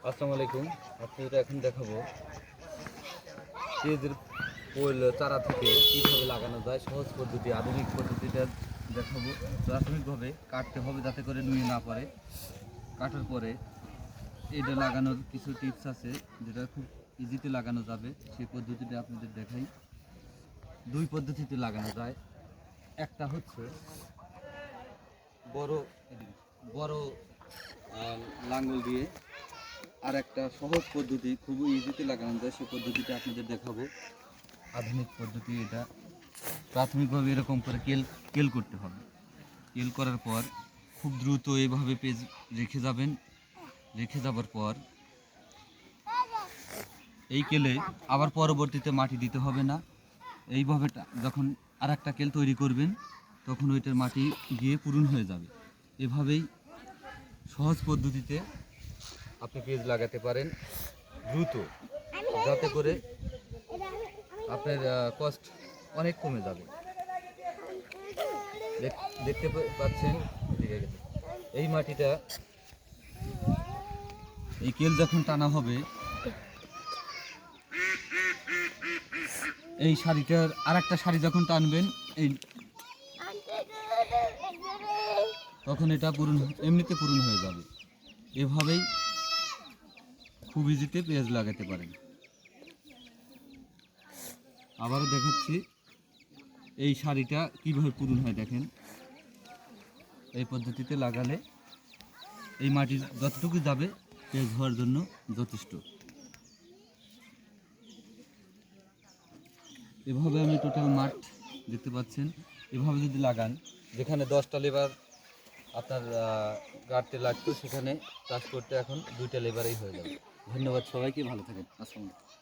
আসসালামু আলাইকুম। আপনাদের এখন দেখাবো পেঁয়াজের চারা থেকে কীভাবে লাগানো যায় সহজ পদ্ধতি, আধুনিক পদ্ধতিটা দেখাবো। প্রাথমিকভাবে কাটতে হবে যাতে করে নুয়ে না পড়ে। কাটার পরে এটা লাগানোর কিছু টিপস আছে যেটা খুব ইজিতে লাগানো যাবে, সেই পদ্ধতিটা আপনাদের দেখাই। দুই পদ্ধতিতে লাগানো যায়। একটা হচ্ছে বড় বড় লাঙ্গল দিয়ে, আর একটা সহজ পদ্ধতি খুবই ইজিতে লাগানো যায়, সেই পদ্ধতিটা আপনাদের দেখাবো। আধুনিক পদ্ধতি এটা। প্রাথমিকভাবে এরকম করে কেল করতে হবে। কেল করার পর খুব দ্রুত এইভাবে পেজ রেখে যাবেন। রেখে যাবার পর এই কেলে আবার পরবর্তীতে মাটি দিতে হবে না। এইভাবে যখন আর একটা কেল তৈরি করবেন তখন ওইটার মাটি গিয়ে পূরণ হয়ে যাবে। এভাবেই সহজ পদ্ধতিতে আপনি পেজ লাগাতে পারেন দ্রুত, যাতে করে আপনার কস্ট অনেক কমে যাবে। দেখতে পাচ্ছেন এই মাটিটা, এই কেল যখন টানা হবে এই শাড়িটার আর একটা শাড়ি যখন টানবেন এই তখন এটা এমনিতে পূরণ হয়ে যাবে। এভাবেই খুব ইজিতে পেঁয়াজ লাগাতে পারেন। আবারও দেখাচ্ছি এই শাড়িটা কীভাবে পূরণ হয়। দেখেন, এই পদ্ধতিতে লাগালে এই মাটি যতটুকু যাবে পেঁয়াজ হওয়ার জন্য যথেষ্ট। এভাবে আমি টোটাল মাঠ দেখতে পাচ্ছেন। এভাবে যদি লাগান, যেখানে 10টা লেবার আপনার গাড়তে লাগতো সেখানে কাজ করতে এখন 2টা লেবারেই হয়ে যাবে। ধন্যবাদ সবাইকে, ভালো থাকেন। আসসালামু আলাইকুম।